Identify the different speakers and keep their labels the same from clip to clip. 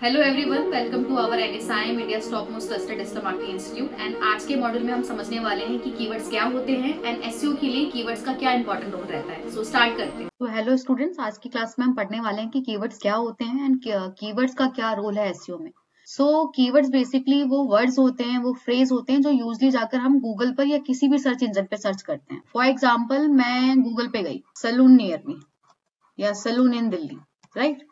Speaker 1: Hello everyone, welcome to our NSI India's top most trusted digital marketing institute. And आज के module में हम समझने वाले हैं कि कीवर्ड्स क्या होते हैं एंड एसईओ के लिए कीवर्ड्स का क्या इंपॉर्टेंट रोल रहता है। सो स्टार्ट करते हैं।
Speaker 2: तो हेलो स्टूडेंट्स, आज की क्लास में हम पढ़ने वाले हैं कि कीवर्ड्स क्या होते हैं एंड कीवर्ड्स का क्या रोल है एसईओ में। कीवर्ड्स बेसिकली वो वर्ड्स होते हैं, वो फ्रेज होते हैं जो यूजली जाकर हम गूगल पर या किसी भी सर्च इंजन पे सर्च करते हैं। फॉर एग्जाम्पल, मैं गूगल पे गई सलून नियर मी या सलून इन दिल्ली, राइट।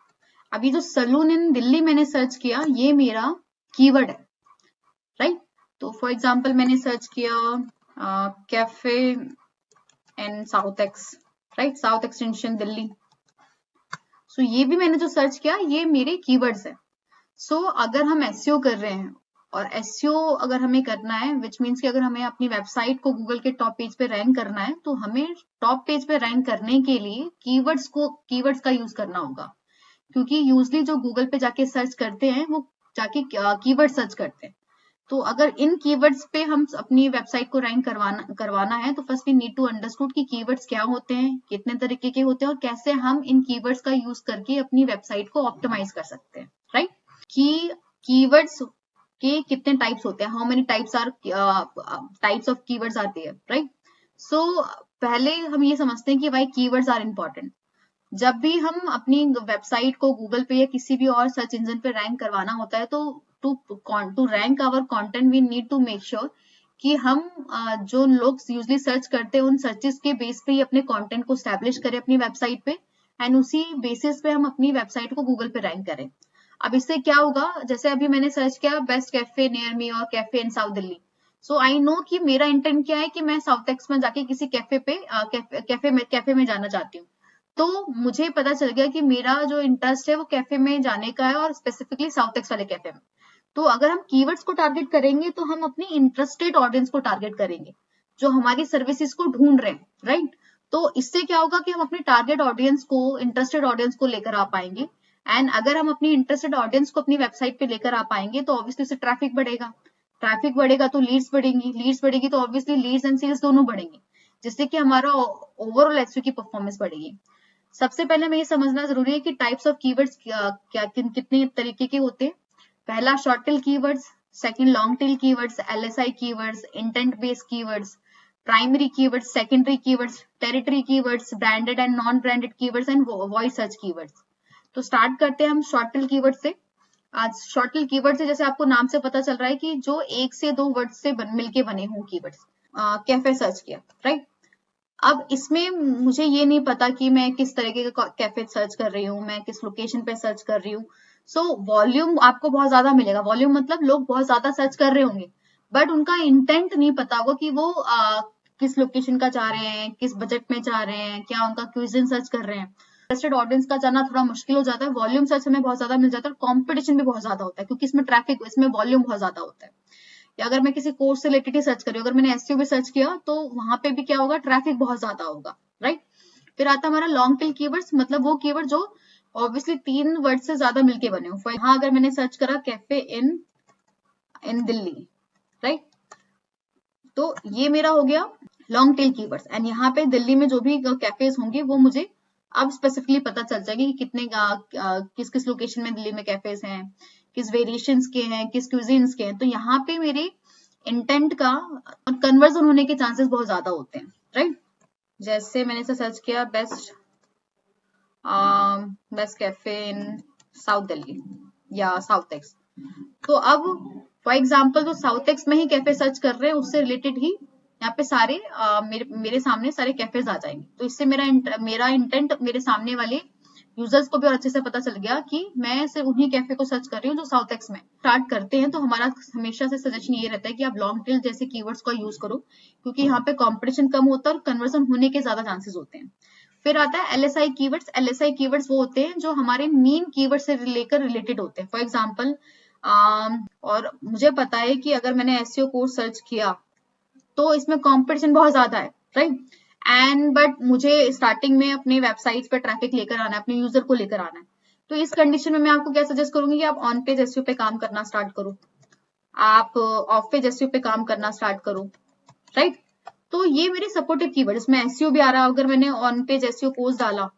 Speaker 2: अब ये जो सलून इन दिल्ली मैंने सर्च किया, ये मेरा कीवर्ड है, राइट। तो फॉर एग्जाम्पल मैंने सर्च किया cafe in south x, right, south extension Delhi. ये भी मैंने जो सर्च किया, ये मेरे कीवर्ड्स है। अगर हम एसईओ कर रहे हैं और एसईओ अगर हमें करना है, विच मीन्स कि अगर हमें अपनी वेबसाइट को गूगल के टॉप पेज पे रैंक करना है, तो हमें टॉप पेज पे रैंक करने के लिए कीवर्ड्स का यूज करना होगा। क्योंकि यूजली जो गूगल पे जाके सर्च करते हैं, वो जाके कीवर्ड सर्च करते हैं। तो अगर इन कीवर्ड्स पे हम अपनी वेबसाइट को रैंक करवाना है, तो first we need to understood कि कीवर्ड्स क्या होते हैं, कितने तरीके के होते हैं और कैसे हम इन कीवर्ड्स का यूज करके अपनी वेबसाइट को ऑप्टिमाइज कर सकते हैं, राइट। कि कीवर्ड्स के कितने टाइप्स होते हैं, how many types of keywords आती है, राइट। सो पहले हम ये समझते हैं कि वाई कीवर्ड्स आर इम्पोर्टेंट। जब भी हम अपनी वेबसाइट को गूगल पे या किसी भी और सर्च इंजन पे रैंक करवाना होता है, तो to rank our content we need to make sure कि हम जो लोग यूजली सर्च करते हैं, उन सर्चेस के बेस पे ही अपने कंटेंट को स्टैब्लिश करें अपनी वेबसाइट पे, एंड उसी बेसिस पे हम अपनी वेबसाइट को गूगल पे रैंक करें। अब इससे क्या होगा, जैसे अभी मैंने सर्च किया बेस्ट कैफे नियर मी और cafe in south Delhi. I know कि मेरा इंटेंट क्या है कि मैं साउथ एक्स में जाके किसी कैफे में जाना चाहती हूँ। तो मुझे पता चल गया कि मेरा जो इंटरेस्ट है वो कैफे में जाने का है, और स्पेसिफिकली साउथ एक्स वाले कैफे में। तो अगर हम कीवर्ड्स को टारगेट करेंगे, तो हम अपनी इंटरेस्टेड ऑडियंस को टारगेट करेंगे जो हमारी सर्विसेज को ढूंढ रहे हैं, राइट। तो इससे क्या होगा कि हम अपनी टारगेट ऑडियंस को, इंटरेस्टेड ऑडियंस को लेकर आ पाएंगे। एंड अगर हम अपनी इंटरेस्टेड ऑडियंस को अपनी वेबसाइट पे लेकर आ पाएंगे, तो ऑब्वियसली उससे ट्रैफिक बढ़ेगा। ट्रैफिक बढ़ेगा तो लीड्स बढ़ेंगी, लीड्स बढ़ेगी तो ऑब्वियसली लीड्स एंड सेल्स दोनों बढ़ेंगे, जिससे कि हमारा ओवरऑल एसईओ की परफॉर्मेंस बढ़ेगी। सबसे पहले हमें ये समझना जरूरी है कि टाइप्स ऑफ कीवर्ड्स कितने तरीके के होते हैं। पहला short tail keywords, second long tail keywords, LSI keywords, intent based keywords, primary keywords, secondary keywords, territory keywords, branded and non branded keywords and voice search keywords. तो स्टार्ट करते हैं हम शॉर्ट टेल कीवर्ड से। आज short tail keyword से, जैसे आपको नाम से पता चल रहा है कि जो एक से दो वर्ड से मिलके बने हों कीवर्ड्स। कैफे सर्च किया, राइट। अब इसमें मुझे ये नहीं पता कि मैं किस तरीके का कैफे सर्च कर रही हूँ, मैं किस लोकेशन पे सर्च कर रही हूँ। वॉल्यूम आपको बहुत ज्यादा मिलेगा। वॉल्यूम मतलब लोग बहुत ज्यादा सर्च कर रहे होंगे, बट उनका इंटेंट नहीं पता होगा कि वो किस लोकेशन का चाह रहे हैं, किस बजट में चाह रहे हैं, क्या उनका क्यूजिन सर्च कर रहे हैं। इंटरेस्टेड ऑडियंस का जाना थोड़ा मुश्किल हो जाता है। वॉल्यूम सर्च हमें बहुत ज्यादा मिल जाता है, और कॉम्पिटिशन भी बहुत ज्यादा होता है, क्योंकि इसमें ट्रैफिक, इसमें वॉल्यूम बहुत ज्यादा होता है। या अगर मैं किसी कोर्स से रिलेटेड ही सर्च कर रही हूँ, अगर मैंने एसईओ भी सर्च किया, तो वहां पे भी क्या होगा, ट्रैफिक बहुत ज्यादा होगा, राइट। फिर आता हमारा लॉन्ग टेल कीवर्ड्स, मतलब वो कीवर्ड जो ऑब्वियसली 3 वर्ड से ज्यादा मिलके बने हो। यहाँ अगर मैंने सर्च करा cafe in in Delhi, right, तो ये मेरा हो गया लॉन्ग टेल कीवर्ड्स। एंड यहाँ पे दिल्ली में जो भी कैफेज होंगे, वो मुझे अब स्पेसिफिकली पता चल जाएगी कि कितने किस किस लोकेशन में दिल्ली में कैफेज हैं, किस वेरिएशंस के हैं, किस क्यूजिन्स के हैं। तो यहाँ पे मेरे इंटेंट का कन्वर्जन होने के चांसेस बहुत ज्यादा होते हैं, राइट। जैसे मैंने इसे सर्च किया best cafe in south Delhi या साउथ एक्स। तो अब फॉर एग्जाम्पल जो साउथ एक्स में ही कैफे सर्च कर रहे हैं, उससे रिलेटेड ही यहाँ पे सारे मेरे सामने सारे कैफेज आ जाएंगे। तो इससे मेरा इंटेंट मेरे सामने वाले यूजर्स को भी और अच्छे से पता चल गया कि मैं सिर्फ उन्हीं कैफे को सर्च कर रही हूँ जो साउथ एक्स में। स्टार्ट करते हैं तो हमारा हमेशा से सजेशन ये रहता है कि आप लॉन्ग टेल जैसे कीवर्ड्स का यूज करो, क्योंकि यहाँ पे कंपटीशन कम होता है और कन्वर्जन होने के ज्यादा चांसेस होते हैं। फिर आता है एलएसआई कीवर्ड्स। एलएसआई कीवर्ड्स वो होते हैं जो हमारे मेन कीवर्ड से लेकर रिलेटेड होते हैं। फॉर एग्जाम्पल, और मुझे पता है कि अगर मैंने एसईओ कोर्स सर्च किया, तो इसमें कंपटीशन बहुत ज्यादा है, राइट। बट मुझे स्टार्टिंग में अपनी वेबसाइट पर ट्रैफिक लेकर आना है, अपने यूजर को लेकर आना है। तो इस कंडीशन में मैं आपको क्या सजेस्ट करूंगी कि आप ऑन पेज एसईओ पे काम करना स्टार्ट करो, आप ऑफ पेज एसईओ पे काम करना स्टार्ट करो, राइट। तो ये मेरे सपोर्टिव कीवर्ड, इसमें एसईओ भी आ रहा है। अगर मैंने ऑन पेज एसईओ कोर्स डाला,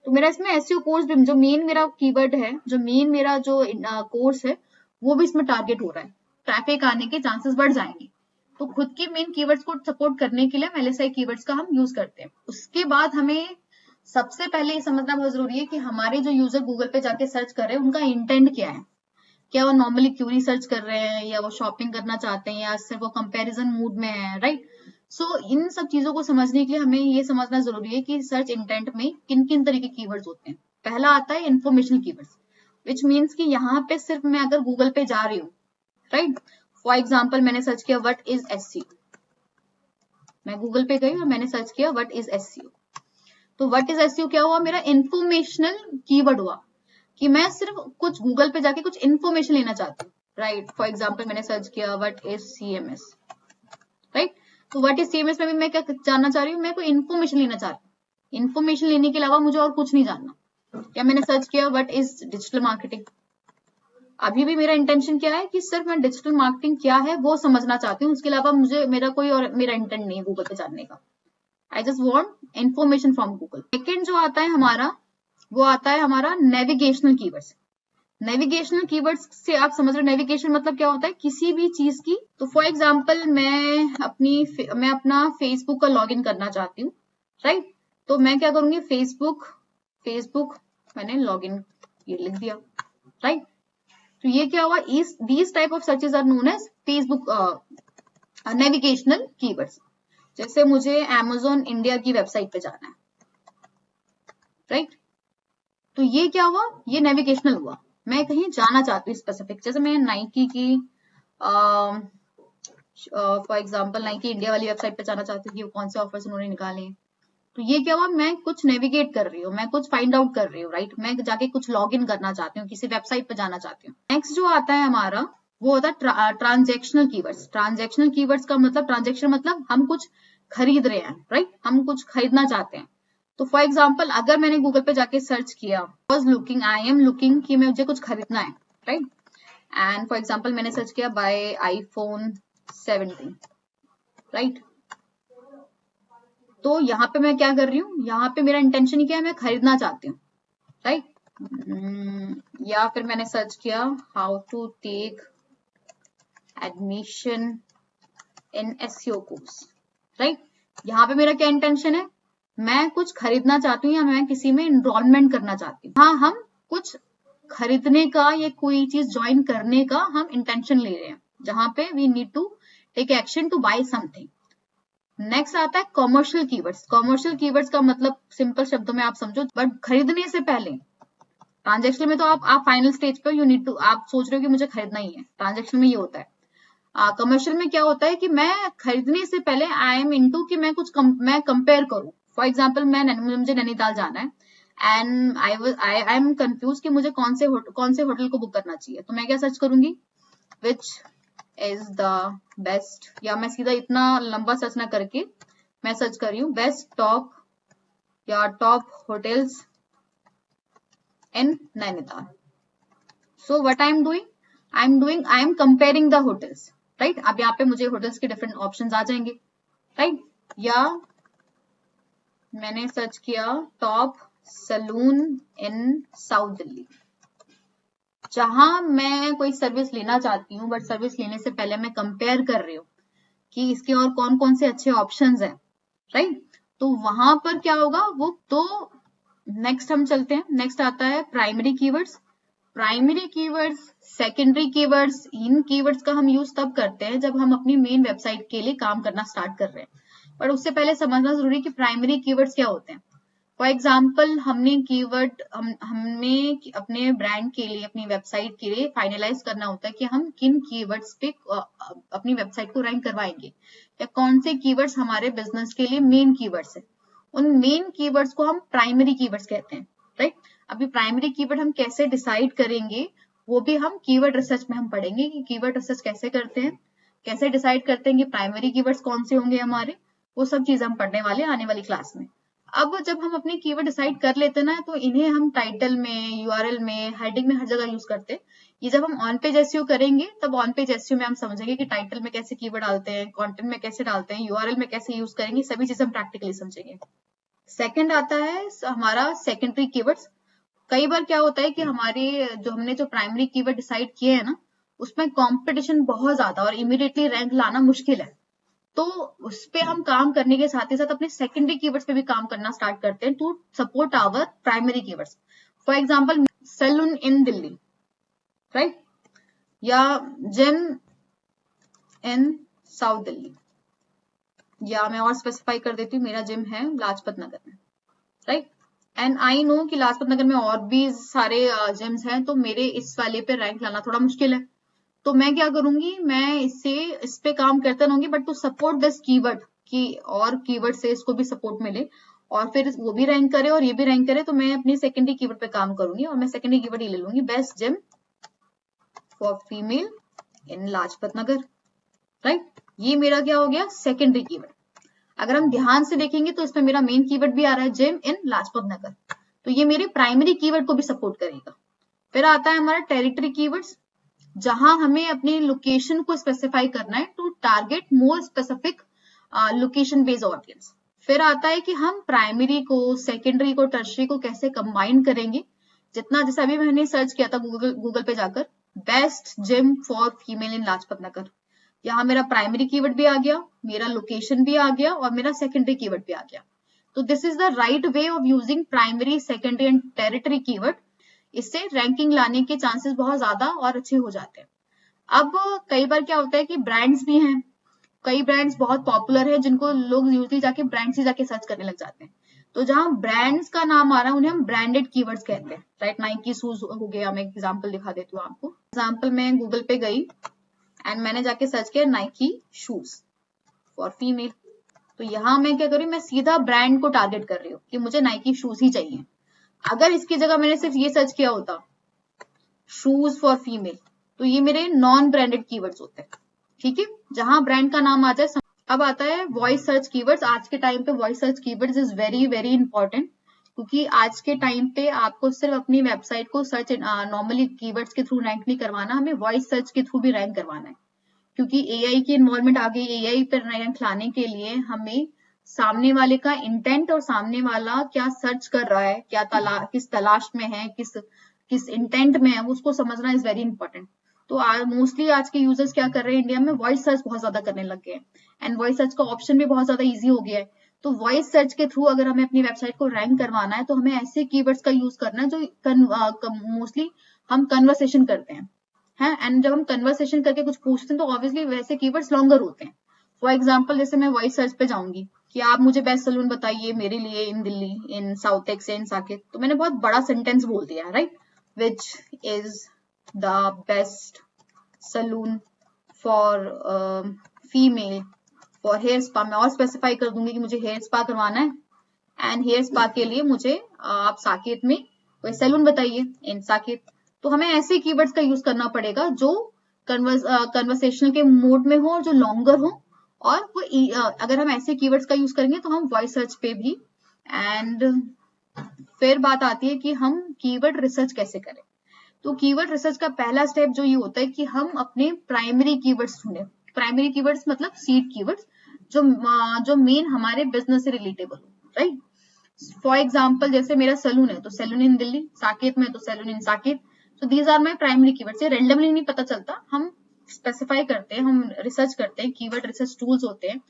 Speaker 2: तो मेरा इसमें एसईओ कोर्स भी, जो मेन मेरा कीवर्ड है, जो मेन मेरा जो कोर्स है, वो भी इसमें टारगेट हो रहा है। ट्रैफिक आने के चांसेस बढ़ जाएंगे। तो खुद के मेन कीवर्ड्स को सपोर्ट करने के लिए हम एलएसआई कीवर्ड्स का हम यूज करते हैं। उसके बाद हमें सबसे पहले ये समझना बहुत जरूरी है कि हमारे जो यूजर गूगल पे जाके सर्च कर रहे हैं उनका इंटेंट क्या है। क्या वो नॉर्मली क्यूरी सर्च कर रहे हैं, या वो शॉपिंग करना चाहते हैं, या सिर्फ वो कंपैरिजन मूड में है, राइट। सो इन सब चीजों को समझने के लिए हमें ये समझना जरूरी है कि सर्च इंटेंट में किन किन तरह के कीवर्ड्स होते हैं। पहला आता है इंफॉर्मेशनल कीवर्ड्स, विच मीन्स कि यहाँ पे सिर्फ मैं अगर गूगल पे जा रही हूँ, राइट, फॉर एग्जाम्पल मैंने सर्च किया व्हाट इज एसईओ, मैं गूगल पे गई और मैंने सर्च किया व्हाट इज एसईओ। तो व्हाट इज एसईओ क्या हुआ, मेरा इंफॉर्मेशनल कीवर्ड हुआ कि मैं सिर्फ कुछ गूगल पे जाके कुछ इन्फॉर्मेशन लेना चाहती हूँ, राइट। फॉर एग्जाम्पल मैंने सर्च किया व्हाट इज सीएमएस, राइट। तो व्हाट इज सीएमएस में भी मैं क्या जानना चाह रही हूँ, मैं कोई इन्फॉर्मेशन लेना चाह रही हूँ। इन्फॉर्मेशन लेने के अलावा मुझे और कुछ नहीं जानना। या मैंने सर्च किया व्हाट इज डिजिटल मार्केटिंग, अभी भी मेरा इंटेंशन क्या है कि सिर्फ मैं डिजिटल मार्केटिंग क्या है वो समझना चाहती हूँ, उसके अलावा मुझे मेरा कोई और मेरा इंटेंट नहीं है गूगल पे जानने का। I just want information from Google. Second जो आता है हमारा, वो आता है हमारा नेविगेशनल कीवर्ड्स। नेविगेशनल कीवर्ड्स से आप समझ रहे हो नेविगेशन मतलब क्या होता है, किसी भी चीज की। तो फॉर एग्जांपल मैं अपना फेसबुक का लॉगिन करना चाहती हूँ, राइट। तो मैं क्या करूंगी, फेसबुक मैंने लॉगिन ये लिख दिया, राइट। तो ये क्या हुआ, these type of searches are known as Facebook navigational keywords. जैसे मुझे Amazon इंडिया की वेबसाइट पे जाना है, राइट। तो ये क्या हुआ, ये नेविगेशनल हुआ। मैं कहीं जाना चाहती हूँ स्पेसिफिक, जैसे मैं नाइकी की फॉर एग्जांपल नाइकी इंडिया वाली वेबसाइट पे जाना चाहती हूँ कि वो कौन से ऑफर्स उन्होंने निकाले। तो ये क्या हुआ, मैं कुछ नेविगेट कर रही हूँ, मैं कुछ फाइंड आउट कर रही हूँ, राइट। मैं जाके कुछ लॉग इन करना चाहती हूँ, किसी वेबसाइट पे जाना चाहती हूँ। नेक्स्ट जो आता है हमारा, वो होता है ट्रांजेक्शनल कीवर्ड्स। ट्रांजेक्शनल कीवर्ड्स का मतलब, ट्रांजेक्शन मतलब हम कुछ खरीद रहे हैं, राइट, हम कुछ खरीदना चाहते हैं। तो फॉर एग्जाम्पल अगर मैंने गूगल पे जाके सर्च किया आई एम लुकिंग कि मुझे कुछ खरीदना है, राइट। एंड फॉर एग्जाम्पल मैंने सर्च किया बाय आईफोन 17, राइट। तो यहाँ पे मैं क्या कर रही हूँ, यहाँ पे मेरा इंटेंशन क्या है, मैं खरीदना चाहती हूँ, राइट। या फिर मैंने सर्च किया how to take admission in SEO course, right. यहाँ पे मेरा क्या इंटेंशन है, मैं कुछ खरीदना चाहती हूँ या मैं किसी में इनरोलमेंट करना चाहती हूँ। हाँ, हम कुछ खरीदने का या कोई चीज ज्वाइन करने का हम इंटेंशन ले रहे हैं, जहां पे we need to take action to buy something. Next आता है कॉमर्शियल कीवर्ड्स। कॉमर्शियल कीवर्ड्स का मतलब सिंपल शब्दों में आप समझो, बट खरीदने से पहले, ट्रांजेक्शन में तो आप फाइनल स्टेज पे यू नीड टू, आप सोच रहे हो कि मुझे खरीदना ही है, ट्रांजेक्शन में ये होता है। कमर्शियल में क्या होता है कि मैं खरीदने से पहले आई एम इनटू कि मैं कुछ मैं कंपेयर करूं। फॉर एग्जांपल मुझे नैनीताल जाना है एंड आई एम कंफ्यूज कि मुझे कौन से होटल को बुक करना चाहिए। तो मैं क्या सर्च करूंगी, विच इज द बेस्ट, या मैं सीधा इतना लंबा सर्च ना करके मैं सर्च कर रही हूँ best top hotels in Nainital. So what I am comparing the hotels, right. अब यहाँ पे मुझे होटल्स के डिफरेंट ऑप्शंस आ जाएंगे, राइट। या मैंने सर्च किया टॉप सलून इन साउथ दिल्ली, जहां मैं कोई सर्विस लेना चाहती हूँ, बट सर्विस लेने से पहले मैं कंपेयर कर रही हूँ कि इसके और कौन कौन से अच्छे ऑप्शंस हैं, राइट। तो वहां पर क्या होगा वो, तो नेक्स्ट हम चलते हैं। नेक्स्ट आता है primary keywords. Primary keywords, secondary keywords, इन कीवर्ड्स का हम यूज तब करते हैं जब हम अपनी मेन वेबसाइट के लिए काम करना स्टार्ट कर रहे हैं। पर उससे पहले समझना जरूरी है कि प्राइमरी कीवर्ड्स क्या होते हैं। फॉर एग्जाम्पल हमने अपने ब्रांड के लिए, अपनी वेबसाइट के लिए फाइनलाइज करना होता है कि हम किन कीवर्ड्स पे अपनी वेबसाइट को रैंक करवाएंगे, या कौन से कीवर्ड्स हमारे बिजनेस के लिए मेन कीवर्ड्स है। उन मेन कीवर्ड्स को हम प्राइमरी कीवर्ड्स कहते हैं, राइट। अभी प्राइमरी कीवर्ड हम कैसे डिसाइड करेंगे, वो भी हम कीवर्ड रिसर्च में हम पढ़ेंगे कि कीवर्ड रिसर्च कैसे करते हैं, कैसे डिसाइड करते हैं कि प्राइमरी कीवर्ड्स कौन से होंगे हमारे। वो सब चीज हम पढ़ने वाले आने वाली क्लास में। अब जब हम अपने कीवर्ड डिसाइड कर लेते हैं ना, तो इन्हें हम टाइटल में, यूआरएल में, हेडिंग में हर जगह यूज करते हैं। ये जब हम ऑन पेज एसईओ करेंगे तब ऑन पेज एसईओ में हम समझेंगे कि टाइटल में कैसे कीवर्ड डालते हैं, कंटेंट में कैसे डालते हैं, यूआरएल में कैसे यूज करेंगे, सभी चीजें हम प्रैक्टिकली समझेंगे। सेकंड आता है हमारा सेकेंडरी कीवर्ड्स। कई बार क्या होता है कि हमारे हमने जो प्राइमरी कीवर्ड डिसाइड किए हैं ना, उसमें कंपटीशन बहुत ज्यादा और इमीडिएटली रैंक लाना मुश्किल है। तो उस पे हम काम करने के साथ ही साथ अपने सेकेंडरी कीवर्ड्स पे भी काम करना स्टार्ट करते हैं to support our primary keywords. For example salon in Delhi, right, या जिम इन साउथ दिल्ली, या मैं और स्पेसिफाई कर देती हूँ, मेरा जिम है लाजपत नगर में, राइट। एंड आई नो कि लाजपत नगर में और भी सारे जिम्स हैं, तो मेरे इस वाले पे रैंक लाना थोड़ा मुश्किल है। तो मैं क्या करूंगी, मैं इस पे काम करते रहूंगी, but to support this keyword, कि और कीवर्ड से इसको भी सपोर्ट मिले और फिर वो भी रैंक करे और ये भी रैंक करे, तो मैं अपनी सेकेंडरी कीवर्ड पे काम करूंगी और मैं सेकेंडरी कीवर्ड ये ले लूंगी, best gym for female in Lajpat Nagar, right. ये मेरा क्या हो गया, सेकेंडरी कीवर्ड। अगर हम ध्यान से देखेंगे तो इसमें मेरा मेन कीवर्ड भी आ रहा है जिम इन लाजपत नगर, तो ये मेरे प्राइमरी कीवर्ड को भी सपोर्ट करेगा। फिर आता है हमारा टेरिटरी कीवर्ड्स, जहां हमें अपनी लोकेशन को स्पेसिफाई करना है to target more specific location based audience. फिर आता है कि हम प्राइमरी को, सेकेंडरी को, टर्शरी को कैसे कंबाइन करेंगे। जितना, जैसे अभी मैंने सर्च किया था गूगल पे जाकर, best gym for female in Lajpat Nagar, यहाँ मेरा प्राइमरी कीवर्ड भी आ गया, मेरा लोकेशन भी आ गया और मेरा सेकेंडरी कीवर्ड भी आ गया। तो this is the right way of using primary, secondary and territory keyword. इससे रैंकिंग लाने के चांसेस बहुत ज्यादा और अच्छे हो जाते हैं। अब कई बार क्या होता है कि ब्रांड्स भी हैं, कई ब्रांड्स बहुत पॉपुलर है जिनको लोग यूजली जाके ब्रांड्स ही जाके सर्च करने लग जाते हैं। तो जहां ब्रांड्स का नाम आ रहा है उन्हें हम ब्रांडेड कीवर्ड्स कहते हैं, राइट। नाइकी शूज हो गया, मैं एग्जांपल दिखा देती हूँ आपको। एग्जांपल, मैं गूगल पे गई एंड मैंने जाके सर्च किया नाइकी शूज फॉर फीमेल, तो यहाँ मैं क्या करूँ, मैं सीधा ब्रांड को टारगेट कर रही हूँ कि मुझे नाइकी शूज ही चाहिए। अगर इसकी जगह मैंने सिर्फ ये सर्च किया होता शूज फॉर फीमेल, तो ये मेरे नॉन ब्रांडेड कीवर्ड्स होते हैं, ठीक है, जहां ब्रांड का नाम आ जाए। अब आता है वॉइस सर्च कीवर्ड्स। आज के टाइम पे voice search keywords is very very important, क्योंकि आज के टाइम पे आपको सिर्फ अपनी वेबसाइट को सर्च नॉर्मली कीवर्ड्स के थ्रू रैंक नहीं करवाना, हमें वॉइस सर्च के थ्रू भी रैंक करवाना है। क्योंकि एआई की इन्वॉल्वमेंट आ गई, एआई पर रैंक लाने के लिए हमें सामने वाले का इंटेंट और सामने वाला क्या सर्च कर रहा है, किस तलाश में है, किस इंटेंट में है, उसको समझना इज वेरी इंपॉर्टेंट। तो मोस्टली आज के यूजर्स क्या कर रहे हैं इंडिया में, वॉइस सर्च बहुत ज्यादा करने लग गए हैं एंड वॉइस सर्च का ऑप्शन भी बहुत ज्यादा इजी हो गया है। तो वॉइस सर्च के थ्रू अगर हमें अपनी वेबसाइट को रैंक करवाना है तो हमें ऐसे कीवर्ड्स का यूज करना है जो मोस्टली हम कन्वर्सेशन करते हैं एंड जब हम कन्वर्सेशन करके कुछ पूछते हैं तो ऑब्वियसली वैसे कीवर्ड्स लॉन्गर होते हैं। फॉर एग्जाम्पल, जैसे मैं वॉइस सर्च पे जाऊंगी कि आप मुझे बेस्ट सलून बताइए मेरे लिए in Delhi, in south ex, in Saket, तो मैंने बहुत बड़ा सेंटेंस बोल दिया, right. Which is the best salon for female for hair spa, मैं और स्पेसिफाई कर दूंगी कि मुझे हेयर स्पा करवाना है एंड हेयर स्पा के लिए मुझे आप साकेत में कोई सैलून बताइए इन साकेत। तो हमें ऐसे कीवर्ड्स का यूज करना पड़ेगा जो कन्वर्सेशनल के मोड में हो और जो लॉन्गर हो, और वो अगर हम ऐसे कीवर्ड्स का यूज करेंगे तो हम वॉइस सर्च पे भी। एंड फिर बात आती है कि हम कीवर्ड रिसर्च कैसे करें। तो कीवर्ड रिसर्च का पहला स्टेप जो ये होता है कि हम अपने प्राइमरी कीवर्ड्स ढूंढें। प्राइमरी कीवर्ड्स मतलब सीड कीवर्ड्स, जो मेन हमारे बिजनेस से रिलेटेबल हो, राइट। फॉर एग्जाम्पल, जैसे मेरा सैलून है तो सैलून इन दिल्ली, साकेत में तो सैलून इन साकेत। तो these are my primary keywords. ये रेंडमली नहीं पता चलता, हम स्पेसिफाई करते हैं, हम रिसर्च करते हैं, कीवर्ड रिसर्च टूल्स होते हैं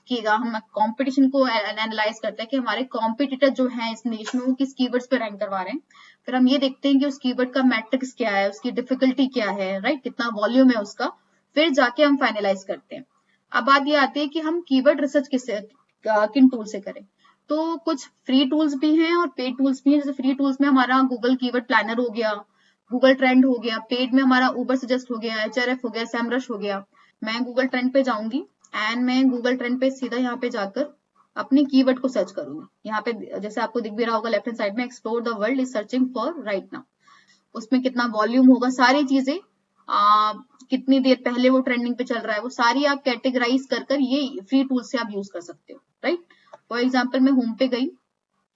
Speaker 2: कि हम कंपटीशन को एनालाइज करते हैं कि हमारे कॉम्पिटिटर जो है इस निश में वो किस कीवर्ड्स पे रैंक करवा रहे हैं। फिर हम ये देखते हैं कि उस कीवर्ड का मैट्रिक्स क्या है, उसकी डिफिकल्टी क्या है, राइट, कितना वॉल्यूम है उसका, फिर जाके हम फाइनलाइज करते हैं। अब बात ये आती है कि हम कीवर्ड रिसर्च किन टूल से करें। तो कुछ फ्री टूल्स भी हैं और पेड टूल्स भी हैं। जैसे फ्री टूल्स में हमारा गूगल कीवर्ड प्लानर हो गया, गूगल ट्रेंड हो गया, पेड में हमारा उबर सजेस्ट हो गया, एचआरएफ हो गया, सैमरश हो गया। मैं गूगल ट्रेंड पे जाऊंगी एंड मैं गूगल ट्रेंड पे सीधा यहाँ पे जाकर अपने कीवर्ड को सर्च करूंगी। यहाँ पे जैसे आपको दिख भी रहा होगा लेफ्ट हैंड साइड में, explore the world is searching for right now. उसमें कितना वॉल्यूम होगा, सारी चीजें, कितनी देर पहले वो ट्रेंडिंग पे चल रहा है, वो सारी आप कैटेगराइज कर ये फ्री टूल से आप यूज कर सकते हो, राइट। फॉर एग्जाम्पल, मैं होम पे गई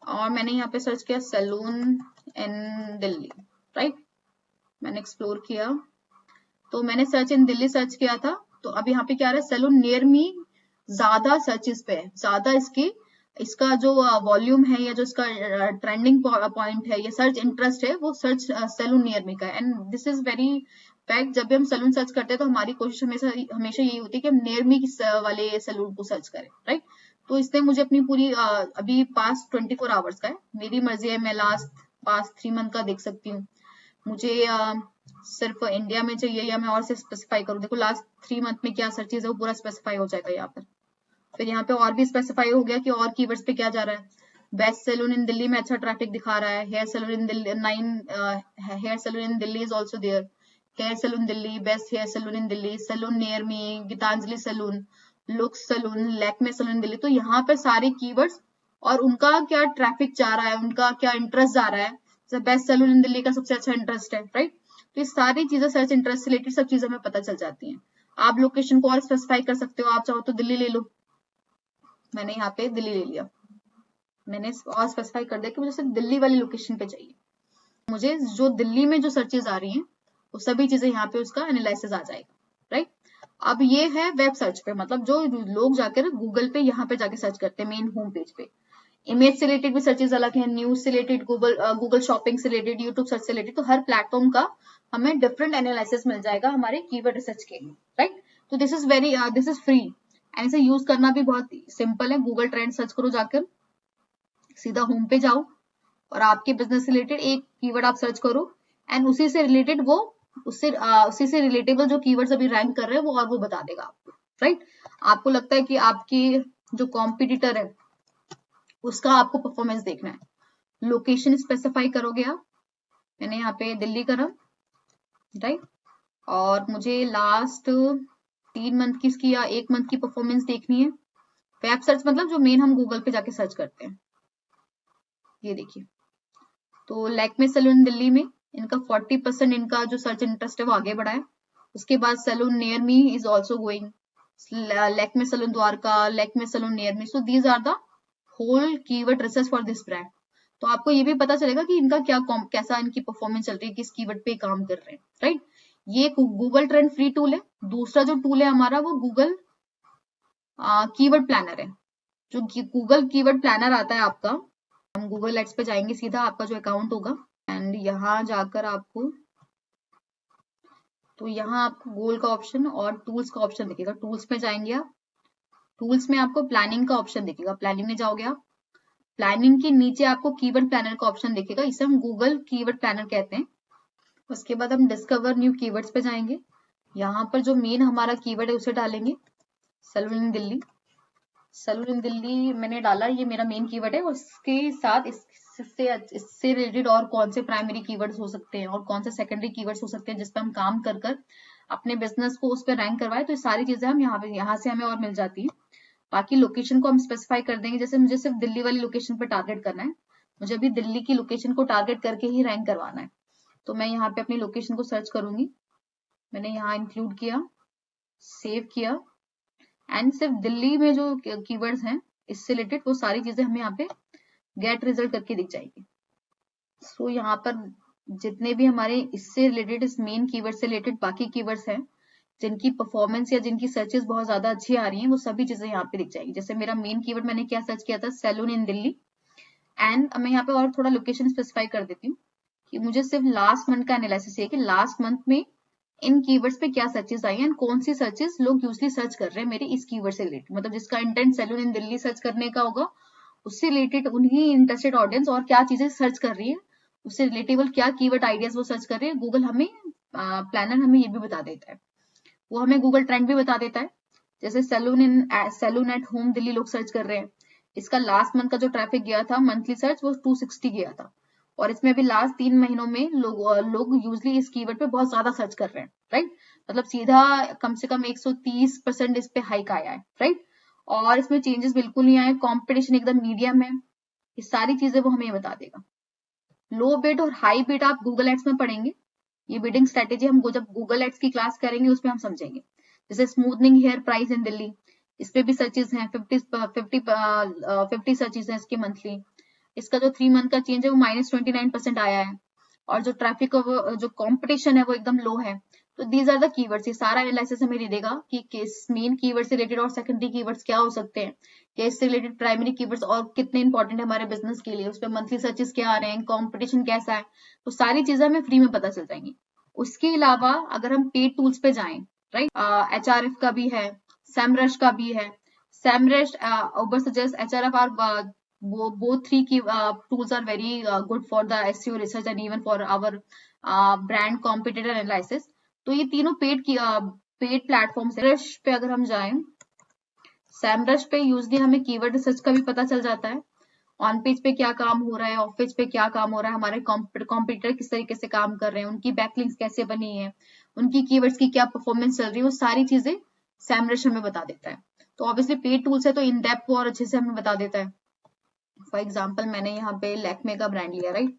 Speaker 2: और मैंने यहाँ पे सर्च किया सैलून इन दिल्ली, राइट। मैंने एक्सप्लोर किया तो मैंने सर्च इन दिल्ली सर्च किया था, तो अब यहाँ पे क्या आ रहा है, सैलून नियर मी ज्यादा सर्चेस पे है, ज्यादा इसके इसका जो वॉल्यूम है या जो इसका ट्रेंडिंग पॉइंट है या सर्च इंटरेस्ट है वो सर्च सैलून नियर मी का है। And this is very fact, जब भी हम सैलून सर्च करते हैं तो हमारी कोशिश हमेशा हमेशा यही होती है कि हम नियर मी वाले सैलून को सर्च करें, राइट। तो इसने मुझे अपनी पूरी अभी पास्ट 24 आवर्स का है, मेरी मर्जी है, मैं लास्ट पास्ट 3 मंथ का देख सकती हूँ। मुझे सिर्फ इंडिया में चाहिए या मैं और से स्पेसिफाई करूँ, देखो लास्ट 3 मंथ में क्या सर्चेज है वो पूरा स्पेसिफाई हो जाएगा यहाँ पर। फिर यहाँ पे और भी स्पेसिफाई हो गया कि और कीवर्ड्स पे क्या जा रहा है। बेस्ट सैलून इन दिल्ली में अच्छा ट्रैफिक दिखा रहा है, hair salon in Delhi 9 hair salon in Delhi is also there, hair salon Delhi, best hair salon in Delhi, salon near me, Geetanjali salon, Looks salon, Lakme salon Delhi. तो यहाँ पर सारे कीवर्ड्स और उनका क्या ट्रैफिक जा रहा है, उनका क्या इंटरेस्ट जा रहा है। जैसे बेस्ट सैलून इन दिल्ली का सबसे अच्छा इंटरेस्ट है, राइट। तो ये सारी चीजें सर्च इंटरेस्ट से रिलेटेड सब चीजें हमें पता चल जाती हैं। आप लोकेशन को और स्पेसिफाई कर सकते हो, आप चाहो तो दिल्ली ले लो, मैंने यहाँ पे दिल्ली ले लिया, मैंने और स्पेसिफाई कर दिया कि मुझे सिर्फ दिल्ली वाली लोकेशन पे चाहिए। मुझे जो दिल्ली में जो सर्चेज आ रही हैं वो सभी चीजें यहाँ पे उसका एनालिसिस आ जाएगा, राइट। अब ये है वेब सर्च पे, मतलब जो लोग जाकर गूगल पे यहाँ पे जाके सर्च करते हैं मेन होम पेज पे। इमेज से रिलेटेड भी सर्चेज अलग है, न्यूज से रिलेटेड, गूगल शॉपिंग से रिलेटेड, यूट्यूब सर्च से रिलेटेड। तो हर प्लेटफॉर्म का हमें डिफरेंट एनालिसिस मिल जाएगा हमारे कीवर्ड रिसर्च के लिए, राइट। तो दिस इज फ्री एंड इसे यूज करना भी बहुत सिंपल है। गूगल ट्रेंड सर्च करो, जाकर सीधा होम पे जाओ और आपके बिजनेस से रिलेटेड एक कीवर्ड आप सर्च करो एंड उसी से रिलेटेड वो उसी से रिलेटेबल जो कीवर्ड्स अभी रैंक कर रहे हैं वो और वो बता देगा आपको, राइट। आपको लगता है कि आपकी जो कॉम्पिटिटर है उसका आपको परफॉर्मेंस देखना है, लोकेशन स्पेसिफाई करोगे आप, मैंने यहाँ पे दिल्ली करा, राइट। और मुझे लास्ट 3 मंथ की या 1 मंथ की परफॉर्मेंस देखनी है। वेब सर्च मतलब जो मेन हम गूगल पे जाके सर्च करते हैं, ये देखिए। तो लैक्मे सैलून दिल्ली में इनका 40% इनका जो सर्च इंटरेस्ट है वो आगे बढ़ा है। उसके बाद salon near me is also going, Lakme salon Dwarka, Lakme salon near me. So these are the whole keyword research for this brand. तो आपको ये भी पता चलेगा कि इनका कैसा इनकी परफॉर्मेंस चल रही है, किस कीवर्ड पे काम कर रहे हैं, राइट। ये गूगल ट्रेंड फ्री टूल है। दूसरा जो टूल है हमारा वो गूगल कीवर्ड प्लानर है। जो गूगल कीवर्ड प्लानर आता है आपका, हम गूगल एड्स पे जाएंगे, सीधा आपका जो अकाउंट होगा एंड यहाँ जाकर आपको, तो यहाँ आपको गोल का ऑप्शन और टूल्स का ऑप्शन दिखेगा। टूल्स में जाएंगे आप, टूल्स में आपको प्लानिंग का ऑप्शन दिखेगा, प्लानिंग में जाओगे आप, प्लानिंग के नीचे आपको कीवर्ड प्लानर का ऑप्शन दिखेगा, इसे हम गूगल कीवर्ड प्लानर कहते हैं। उसके बाद हम डिस्कवर न्यू कीवर्ड्स पे जाएंगे, यहाँ पर जो मेन हमारा कीवर्ड है उसे डालेंगे, salon in Delhi. Salon in Delhi मैंने डाला, ये मेरा मेन कीवर्ड है। उसके साथ इससे रिलेटेड और कौन से प्राइमरी कीवर्ड्स हो सकते हैं और कौन से सेकेंडरी कीवर्ड्स हो सकते हैं जिस पर हम काम कर कर अपने बिजनेस को उस पर रैंक करवाए। तो ये सारी चीजें हम यहाँ से हमें और मिल जाती है। बाकी लोकेशन को हम स्पेसिफाई कर देंगे, जैसे मुझे सिर्फ दिल्ली वाली लोकेशन पर टारगेट करना है, मुझे अभी दिल्ली की लोकेशन को टारगेट करके ही रैंक करवाना है। तो मैं यहाँ पे अपनी लोकेशन को सर्च करूंगी, मैंने यहाँ इंक्लूड किया, सेव किया एंड सिर्फ दिल्ली में जो कीवर्ड्स हैं इससे रिलेटेड वो सारी चीजें हमें यहाँ पे गेट रिजल्ट करके दिख जाएगी। सो यहाँ पर जितने भी हमारे इससे रिलेटेड, इस मेन कीवर्ड से रिलेटेड बाकी कीवर्ड्स हैं जिनकी परफॉर्मेंस या जिनकी सर्चेस बहुत ज्यादा अच्छी आ रही हैं, वो सभी चीजें यहाँ पे दिख जाएगी। जैसे मेरा मेन कीवर्ड मैंने क्या सर्च किया था, सैलून इन दिल्ली। एंड मैं यहाँ पे और थोड़ा लोकेशन स्पेसिफाई कर देती हूँ कि मुझे सिर्फ लास्ट मंथ का एनालिसिस है कि लास्ट मंथ में इन कीवर्ड्स पे क्या सर्चेस आई हैं, कौन सी सर्चेस लोग यूजली सर्च कर रहे हैं मेरे इस कीवर्ड से रिलेटेड, मतलब जिसका intent salon in Delhi search करने का होगा, उससे रिलेटेड उन्हीं इंटरेस्टेड ऑडियंस और क्या चीजें सर्च कर रही है, उससे रिलेटेबल क्या कीवर्ड आइडियाज वो सर्च कर रहे हैं। गूगल हमें प्लानर हमें ये भी बता देता है, वो हमें गूगल ट्रेंड भी बता देता है। जैसे सैलून एट होम दिल्ली लोग सर्च कर रहे हैं, इसका लास्ट मंथ का जो ट्रैफिक गया था मंथली सर्च वो 260 गया था, और इसमें अभी लास्ट 3 महीनों में लोग यूजली इस कीवर्ड पे बहुत ज्यादा सर्च कर रहे हैं, राइट। मतलब सीधा कम से कम 130% इस पे हाइक आया है, राइट। और इसमें चेंजेस बिल्कुल नहीं आए, कॉम्पिटिशन एकदम मीडियम है, ये सारी चीजें वो हमें बता देगा। लो बिड और हाई बिड आप गूगल एड्स में पढ़ेंगे, ये बिडिंग स्ट्रेटेजी हम जब गूगल एड्स की क्लास करेंगे उसमें हम समझेंगे। जैसे smoothening hair price in Delhi, इस पे भी सर्चेस हैं, 50 सर्चेस हैं इसके मंथली। इसका जो 3 मंथ का चेंज है वो -29% आया है, और जो ट्रैफिक जो कंपटीशन है वो एकदम लो है, तो दीज आर द कीवर्ड्स, ये सारा एनालिसिस हमें दे देगा कि किस मेन कीवर्ड से रिलेटेड और सेकेंडरी कीवर्ड्स क्या हो सकते हैं, क्या इससे रिलेटेड प्राइमरी कीवर्ड्स और कितने इंपॉर्टेंट है हमारे बिजनेस के लिए, उस पर मंथली सर्चेस क्या आ रहे हैं, कॉम्पिटिशन कैसा है, तो सारी चीजें हमें फ्री में पता चल जाएंगी। उसके अलावा अगर हम पेड टूल्स पे जाएं, राइट, HRF का भी है, SEMrush का भी है। SEMrush, Ubersuggest, HRF are both three tools are very good for the SEO research and even for our brand competitor analysis। तो ये तीनों पेड प्लेटफॉर्म है। SEMrush पे अगर हम जाएं, SEMrush पे यूजली हमें कीवर्ड रिसर्च का भी पता चल जाता है, ऑन पेज पे क्या काम हो रहा है, ऑफ पेज पे क्या काम हो रहा है, हमारे कॉम्पिटिटर किस तरीके से काम कर रहे हैं, उनकी बैकलिंक्स कैसे बनी है, उनकी कीवर्ड्स की क्या परफॉर्मेंस चल रही है, वो सारी चीजें SEMrush हमें बता देता है। तो ऑब्वियसली पेड टूल्स है तो इन डेप्थ और अच्छे से हमें बता देता है। फॉर एग्जाम्पल मैंने यहाँ पे लैक्मे का ब्रांड लिया, राइट,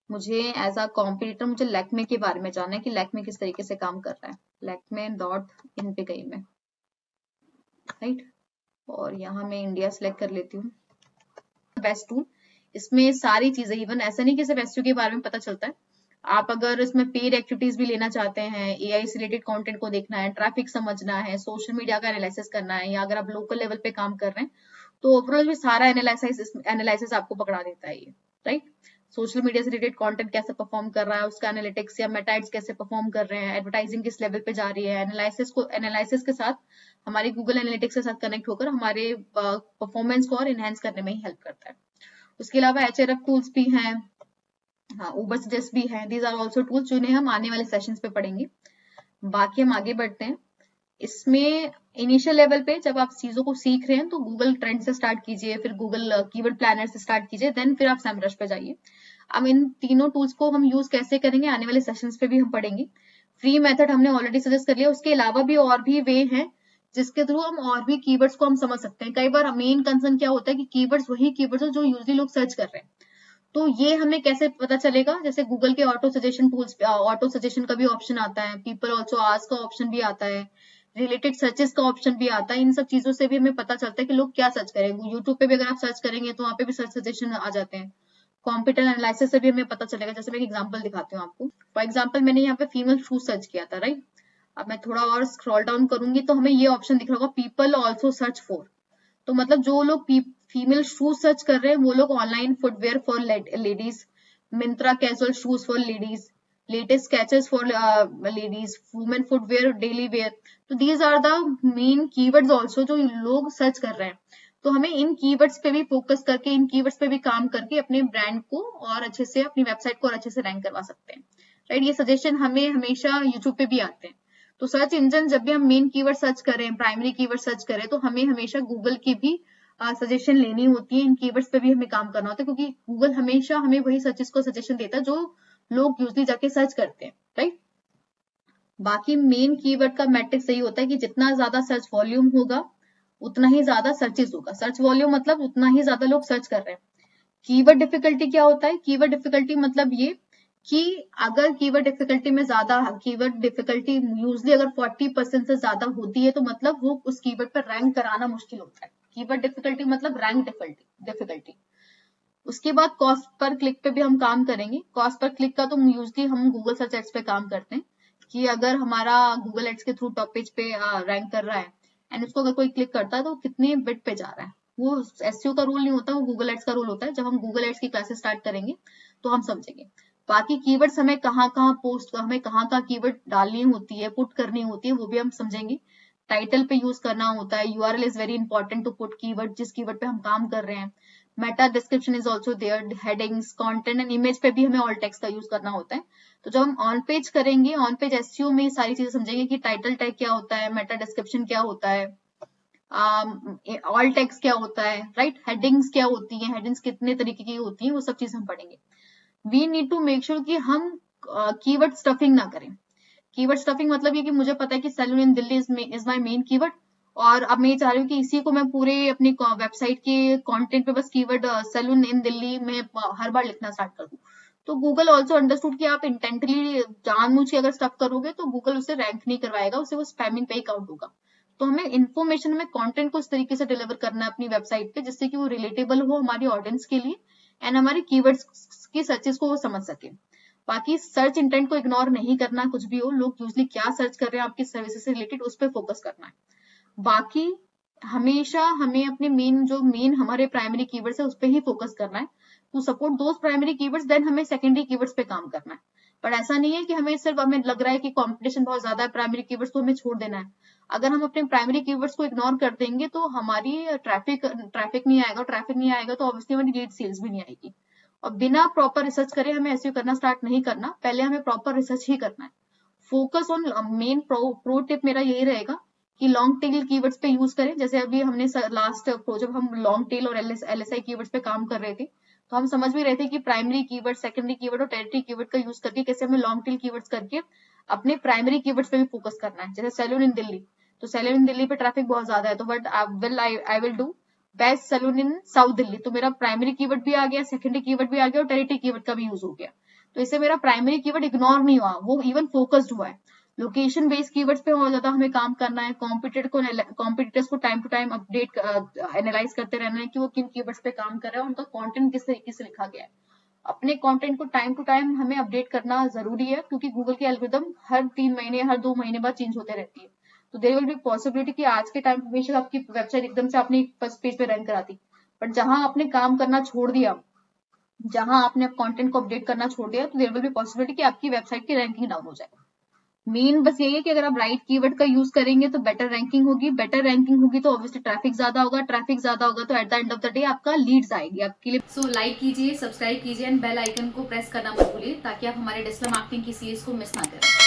Speaker 2: मुझे एज अ कॉम्पिटिटर मुझे लैक्मे के बारे में जानना है कि लैक्मे किस तरीके से काम कर रहा है। Lakme.in पे गई मैं, राइट, और यहाँ मैं इंडिया सेलेक्ट कर लेती हूँ। बेस्ट टूल, इसमें सारी चीजें, इवन ऐसा नहीं कि सिर्फ एसईओ के बारे में पता चलता है, आप अगर इसमें पेड एक्टिविटीज भी लेना चाहते हैं, एआई से रिलेटेड कंटेंट को देखना है, ट्रैफिक समझना है, सोशल मीडिया का एनालिसिस करना है, या अगर आप लोकल लेवल पे काम कर रहे हैं तो ओवरऑल भी सारा एनालिसिस आपको पकड़ा देता है ये, राइट। सोशल मीडिया से रिलेटेड कंटेंट कैसे परफॉर्म कर रहा है, उसका एनालिटिक्स या मेटाइड्स कैसे परफॉर्म कर रहे हैं, एडवर्टाइजिंग किस लेवल पे जा रही है, एनालिसिस के साथ हमारे गूगल एनालिटिक्स के साथ कनेक्ट होकर हमारे परफॉर्मेंस को और इनहेंस करने में ही हेल्प करता है। उसके अलावा HRF टूल्स भी हैं, हाँ, Ubersuggest भी है। दीज आर ऑल्सो टूल्स जिन्हें हम आने वाले सेशंस पे पढ़ेंगे। बाकी हम आगे बढ़ते हैं। इसमें इनिशियल लेवल पे जब आप चीजों को सीख रहे हैं तो गूगल ट्रेंड से स्टार्ट कीजिए, फिर गूगल कीवर्ड प्लानर से स्टार्ट कीजिए, देन फिर आप SEMrush पे जाइए। अब इन तीनों टूल्स को हम यूज कैसे करेंगे आने वाले सेशंस पे भी हम पढ़ेंगे। फ्री मेथड हमने ऑलरेडी सजेस्ट कर लिया, उसके अलावा भी और भी वे हैं जिसके थ्रू हम और भी कीवर्ड्स को हम समझ सकते हैं। कई बार मेन कंसर्न क्या होता है कि कीवर्ड्स वही कीवर्ड्स जो यूजली लोग सर्च कर रहे हैं, तो ये हमें कैसे पता चलेगा। जैसे गूगल के auto suggestion tools, auto suggestion का भी ऑप्शन आता है, पीपल ऑल्सो आस्क का ऑप्शन भी आता है, रिलेटेड सर्चेस का ऑप्शन भी आता है। इन सब चीजों से भी हमें पता चलता है कि लोग क्या सर्च करेंगे। यूट्यूब पे भी अगर आप सर्च करेंगे तो वहाँ पे भी सर्च सजेशन आ जाते हैं। कॉम्पिटिटर एनालिसिस से भी हमें पता चलेगा। जैसे मैं एक एग्जांपल दिखाती हूँ आपको। फॉर एग्जांपल मैंने यहाँ पे फीमेल शूज सर्च किया था, राइट। अब मैं थोड़ा और स्क्रॉल डाउन करूंगी तो हमें ये ऑप्शन दिख रहा होगा, पीपल ऑल्सो सर्च फॉर। तो मतलब जो लोग फीमेल शूज सर्च कर रहे हैं वो लोग online footwear for ladies, Myntra casual shoes for ladies, latest Skechers for ladies, women footwear, daily wear. तो these are the main keywords also जो लोग सर्च कर रहे हैं। तो हमें इन कीवर्ड्स पे भी फोकस करके, इन कीवर्ड्स पे भी काम करके अपने ब्रांड को और अच्छे से, अपनी वेबसाइट को और अच्छे से रैंक करवा सकते हैं, राइट। ये सजेशन हमें हमेशा यूट्यूब पे भी आते हैं। तो सर्च इंजन जब भी हम मेन कीवर्ड सर्च करें, प्राइमरी कीवर्ड सर्च करें, तो हमें हमेशा गूगल की भी सजेशन लेनी होती है। इन कीवर्ड्स पे भी हमें काम करना होता है क्योंकि गूगल हमेशा हमें वही सर्चेस को सजेशन देता है जो लोग यूजली जाके सर्च करते हैं, राइट। बाकी मेन कीवर्ड का मैट्रिक्स यही होता है कि जितना ज्यादा सर्च वॉल्यूम होगा उतना ही ज्यादा सर्चेस होगा। सर्च वॉल्यूम मतलब उतना ही ज्यादा लोग सर्च कर रहे हैं। कीवर्ड डिफिकल्टी क्या होता है? कीवर्ड डिफिकल्टी मतलब ये कि अगर कीवर्ड डिफिकल्टी में ज्यादा, कीवर्ड डिफिकल्टी यूजली अगर 40% से ज्यादा होती है तो मतलब वो उस कीवर्ड पर रैंक कराना मुश्किल होता है। कीवर्ड डिफिकल्टी मतलब रैंक डिफिकल्टी। उसके बाद कॉस्ट पर क्लिक पे भी हम काम करेंगे। कॉस्ट पर क्लिक का तो यूजली हम गूगल सर्च एड्स पे काम करते हैं कि अगर हमारा गूगल एड्स के थ्रू टॉप पेज पे रैंक कर रहा है एंड उसको अगर कोई क्लिक करता है तो कितने बिट पे जा रहा है। वो एसईओ का रूल नहीं होता, वो गूगल एड्स का रूल होता है। जब हम गूगल एड्स की क्लासेस स्टार्ट करेंगे तो हम समझेंगे। बाकी कीवर्ड्स हमें कहाँ पोस्ट, हमें कहाँ कीवर्ड डालनी होती है, पुट करनी होती है, वो भी हम समझेंगे। टाइटल पे यूज करना होता है। URL is very important to put keyword, जिस कीवर्ड पे हम काम कर रहे हैं। Meta description is also there, headings, content and image पे भी हमें ऑल टेक्स्ट का यूज करना होता है। तो जब हम ऑन पेज करेंगे, ऑन पेज एसईओ में सारी चीजें समझेंगे कि टाइटल टैग क्या होता है, मेटा डिस्क्रिप्शन क्या होता है, ऑल टेक्स्ट क्या होता है, राइट, हेडिंग्स क्या होती है, हेडिंग्स कितने तरीके की होती है, वो सब चीज हम पढ़ेंगे। We need to make sure कि हम कीवर्ड स्टफिंग ना करें। कीवर्ड स्टफिंग मतलब ये कि मुझे पता है कि salon in Delhi is my main keyword और अब मैं ये चाह रही हूँ कि इसी को मैं पूरे अपनी वेबसाइट के कंटेंट पे बस कीवर्ड सैलून इन दिल्ली में हर बार लिखना स्टार्ट कर दूं। तो गूगल ऑल्सो अंडरस्टूड कि आप इंटेंटली जानबूझ के अगर स्टफ करोगे तो गूगल उसे रैंक नहीं करवाएगा, उसे वो स्पैमिंग पे ही काउंट होगा। तो हमें इन्फॉर्मेशन में कंटेंट को इस तरीके से डिलीवर करना है अपनी वेबसाइट पे जिससे कि वो रिलेटेबल हो हमारी ऑडियंस के लिए एंड हमारे कीवर्ड्स की सर्चेस को वो समझ सके। बाकी सर्च इंटेंट को इग्नोर नहीं करना, कुछ भी हो, लोग यूजली क्या सर्च कर रहे हैं आपकी सर्विसेज से रिलेटेड, उस पर फोकस करना है। बाकी हमेशा हमें अपने मेन हमारे प्राइमरी कीवर्ड्स है उस पर ही फोकस करना है, to support those primary keywords, then हमें सेकेंडरी कीवर्ड्स पे काम करना है। पर ऐसा नहीं है कि हमें लग रहा है कि कंपटीशन बहुत ज्यादा है प्राइमरी कीवर्ड्स, तो हमें छोड़ देना है। अगर हम अपने प्राइमरी कीवर्ड्स को इग्नोर कर देंगे तो हमारी ट्रैफिक नहीं आएगा तो ऑब्वियसली हमारी लीड सेल्स भी नहीं आएगी। और बिना प्रॉपर रिसर्च करे हमें एसईओ करना स्टार्ट नहीं करना, पहले हमें प्रॉपर रिसर्च ही करना है। Focus on main pro tip मेरा यही रहेगा कि लॉन्ग टेल कीवर्ड्स पे यूज करें। जैसे अभी हमने लास्ट जब हम लॉन्ग टेल और एलएसआई कीवर्ड्स पे काम कर रहे थे तो हम समझ भी रहे थे कि प्राइमरी कीवर्ड, सेकेंडरी कीवर्ड और टेरिटरी कीवर्ड का यूज करके कैसे हमें लॉन्ग टेल कीवर्ड्स करके अपने प्राइमरी कीवर्ड्स पे भी फोकस करना है। जैसे सैलून इन दिल्ली, तो सैलून इन दिल्ली पे ट्रैफिक बहुत ज्यादा है, तो but I will do best salon in south Delhi, तो मेरा प्राइमरी कीवर्ड भी आ गया, सेकेंडरी कीवर्ड भी आ गया और टेरिटरी कीवर्ड का भी यूज हो गया। तो इससे मेरा प्राइमरी कीवर्ड इग्नोर नहीं हुआ, वो इवन फोकस्ड हुआ है। लोकेशन बेस्ड कीवर्ड्स पे और ज्यादा हमें काम करना है, कॉम्पिटिटर्स को time to time update analyse करते रहना है कि वो किन कीवर्ड्स पे काम कर रहे हैं, उनका कंटेंट किस तरीके से लिखा गया है। अपने कंटेंट को टाइम टू टाइम हमें अपडेट करना जरूरी है, क्योंकि गूगल की एल्गोरिदम हर 3 महीने हर 2 महीने बाद चेंज होते रहती है। तो देयर विल बी पॉसिबिलिटी कि आज के टाइम पे आपकी वेबसाइट एकदम से अपनी फर्स्ट पेज पे रैंक कराती, बट जहां आपने काम करना छोड़ दिया, जहां आपने कंटेंट को अपडेट करना छोड़ दिया, तो देयर विल बी पॉसिबिलिटी कि आपकी वेबसाइट की रैंकिंग डाउन हो जाए। मेन बस यही है कि अगर आप राइट कीवर्ड का यूज करेंगे तो बेटर रैंकिंग होगी तो ऑब्वियसली ट्रैफिक ज्यादा होगा तो at the end of the day आपका लीड्स आएगी आपके लिए।
Speaker 1: सो लाइक कीजिए, सब्सक्राइब कीजिए एंड बेल आइकन को प्रेस करना मत भूलिए ताकि आप हमारे डिजिटल मार्केटिंग की सीरीज को मिस ना करें।